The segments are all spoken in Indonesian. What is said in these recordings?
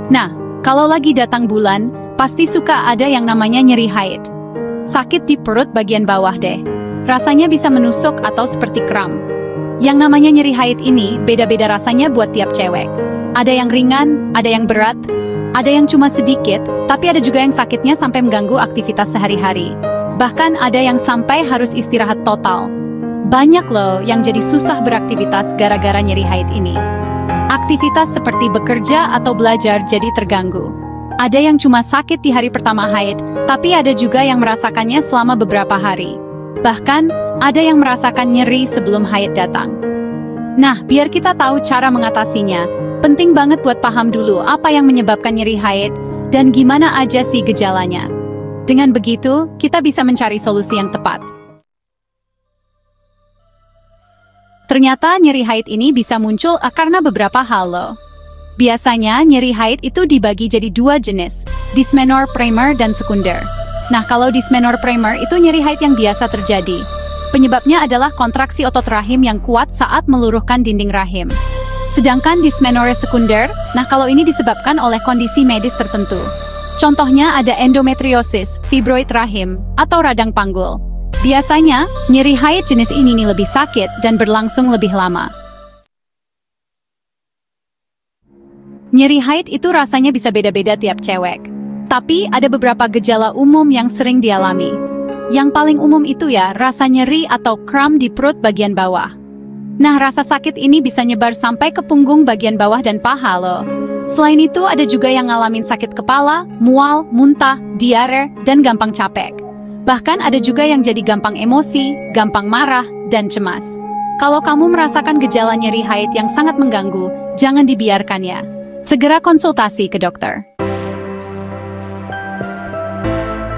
Nah, kalau lagi datang bulan, pasti suka ada yang namanya nyeri haid. Sakit di perut bagian bawah deh. Rasanya bisa menusuk atau seperti kram. Yang namanya nyeri haid ini beda-beda rasanya buat tiap cewek. Ada yang ringan, ada yang berat, ada yang cuma sedikit, tapi ada juga yang sakitnya sampai mengganggu aktivitas sehari-hari. Bahkan ada yang sampai harus istirahat total. Banyak loh yang jadi susah beraktivitas gara-gara nyeri haid ini. Aktivitas seperti bekerja atau belajar jadi terganggu. Ada yang cuma sakit di hari pertama haid, tapi ada juga yang merasakannya selama beberapa hari. Bahkan, ada yang merasakan nyeri sebelum haid datang. Nah, biar kita tahu cara mengatasinya, penting banget buat paham dulu apa yang menyebabkan nyeri haid dan gimana aja sih gejalanya. Dengan begitu, kita bisa mencari solusi yang tepat. Ternyata nyeri haid ini bisa muncul karena beberapa hal loh. Biasanya nyeri haid itu dibagi jadi dua jenis, dysmenor primer dan sekunder. Nah, kalau dysmenor primer itu nyeri haid yang biasa terjadi. Penyebabnya adalah kontraksi otot rahim yang kuat saat meluruhkan dinding rahim. Sedangkan dysmenor sekunder, nah kalau ini disebabkan oleh kondisi medis tertentu. Contohnya ada endometriosis, fibroid rahim, atau radang panggul. Biasanya, nyeri haid jenis ini nih lebih sakit dan berlangsung lebih lama. Nyeri haid itu rasanya bisa beda-beda tiap cewek. Tapi ada beberapa gejala umum yang sering dialami. Yang paling umum itu ya rasa nyeri atau kram di perut bagian bawah. Nah, rasa sakit ini bisa nyebar sampai ke punggung bagian bawah dan paha loh. Selain itu ada juga yang ngalamin sakit kepala, mual, muntah, diare, dan gampang capek. Bahkan ada juga yang jadi gampang emosi, gampang marah, dan cemas. Kalau kamu merasakan gejala nyeri haid yang sangat mengganggu, jangan dibiarkan ya. Segera konsultasi ke dokter.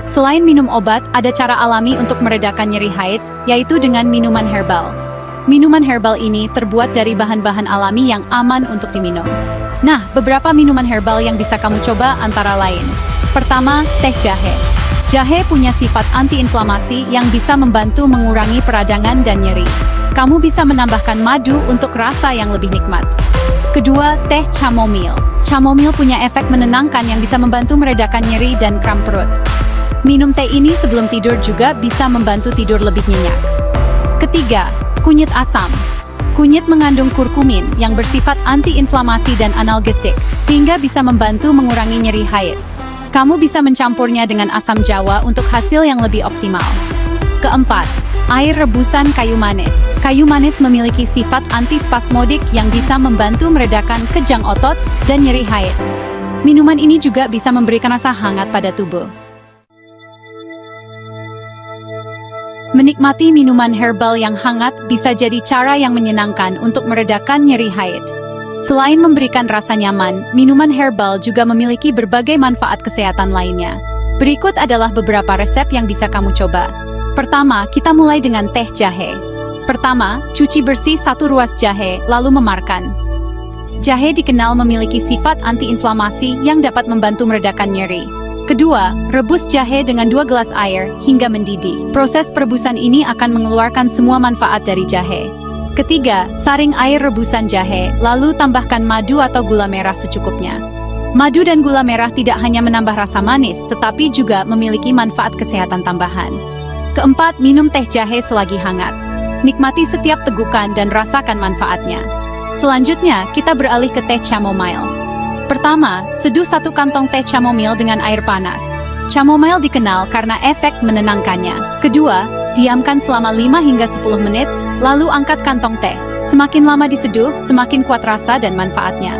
Selain minum obat, ada cara alami untuk meredakan nyeri haid, yaitu dengan minuman herbal. Minuman herbal ini terbuat dari bahan-bahan alami yang aman untuk diminum. Nah, beberapa minuman herbal yang bisa kamu coba antara lain. Pertama, teh jahe. Jahe punya sifat antiinflamasi yang bisa membantu mengurangi peradangan dan nyeri. Kamu bisa menambahkan madu untuk rasa yang lebih nikmat. Kedua, teh chamomile. Chamomile punya efek menenangkan yang bisa membantu meredakan nyeri dan kram perut. Minum teh ini sebelum tidur juga bisa membantu tidur lebih nyenyak. Ketiga, kunyit asam. Kunyit mengandung kurkumin yang bersifat antiinflamasi dan analgesik, sehingga bisa membantu mengurangi nyeri haid. Kamu bisa mencampurnya dengan asam jawa untuk hasil yang lebih optimal. Keempat, air rebusan kayu manis. Kayu manis memiliki sifat antispasmodik yang bisa membantu meredakan kejang otot dan nyeri haid. Minuman ini juga bisa memberikan rasa hangat pada tubuh. Menikmati minuman herbal yang hangat bisa jadi cara yang menyenangkan untuk meredakan nyeri haid. Selain memberikan rasa nyaman, minuman herbal juga memiliki berbagai manfaat kesehatan lainnya. Berikut adalah beberapa resep yang bisa kamu coba. Pertama, kita mulai dengan teh jahe. Pertama, cuci bersih 1 ruas jahe, lalu memarkan. Jahe dikenal memiliki sifat antiinflamasi yang dapat membantu meredakan nyeri. Kedua, rebus jahe dengan 2 gelas air hingga mendidih. Proses perebusan ini akan mengeluarkan semua manfaat dari jahe. Ketiga, saring air rebusan jahe, lalu tambahkan madu atau gula merah secukupnya. Madu dan gula merah tidak hanya menambah rasa manis, tetapi juga memiliki manfaat kesehatan tambahan. Keempat, minum teh jahe selagi hangat. Nikmati setiap tegukan dan rasakan manfaatnya. Selanjutnya, kita beralih ke teh chamomile. Pertama, seduh 1 kantong teh chamomile dengan air panas. Chamomile dikenal karena efek menenangkannya. Kedua, diamkan selama 5 hingga 10 menit, lalu angkat kantong teh. Semakin lama diseduh, semakin kuat rasa dan manfaatnya.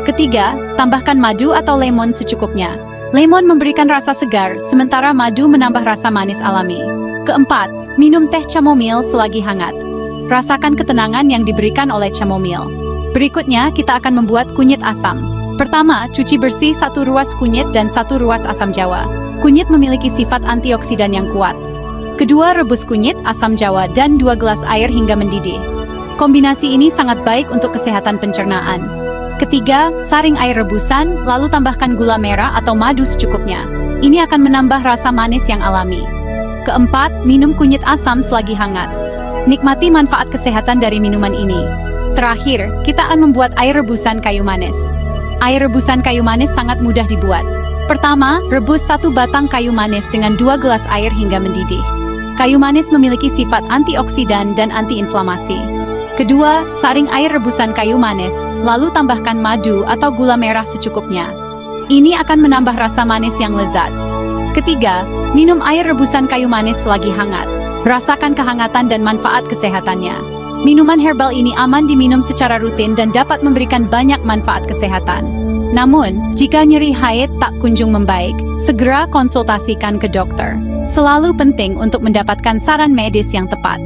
Ketiga, tambahkan madu atau lemon secukupnya. Lemon memberikan rasa segar, sementara madu menambah rasa manis alami. Keempat, minum teh chamomile selagi hangat. Rasakan ketenangan yang diberikan oleh chamomile. Berikutnya, kita akan membuat kunyit asam. Pertama, cuci bersih 1 ruas kunyit dan 1 ruas asam jawa. Kunyit memiliki sifat antioksidan yang kuat. Kedua, rebus kunyit, asam jawa, dan 2 gelas air hingga mendidih. Kombinasi ini sangat baik untuk kesehatan pencernaan. Ketiga, saring air rebusan, lalu tambahkan gula merah atau madu secukupnya. Ini akan menambah rasa manis yang alami. Keempat, minum kunyit asam selagi hangat. Nikmati manfaat kesehatan dari minuman ini. Terakhir, kita akan membuat air rebusan kayu manis. Air rebusan kayu manis sangat mudah dibuat. Pertama, rebus 1 batang kayu manis dengan 2 gelas air hingga mendidih. Kayu manis memiliki sifat antioksidan dan antiinflamasi. Kedua, saring air rebusan kayu manis, lalu tambahkan madu atau gula merah secukupnya. Ini akan menambah rasa manis yang lezat. Ketiga, minum air rebusan kayu manis selagi hangat. Rasakan kehangatan dan manfaat kesehatannya. Minuman herbal ini aman diminum secara rutin dan dapat memberikan banyak manfaat kesehatan. Namun, jika nyeri haid tak kunjung membaik, segera konsultasikan ke dokter. Selalu penting untuk mendapatkan saran medis yang tepat.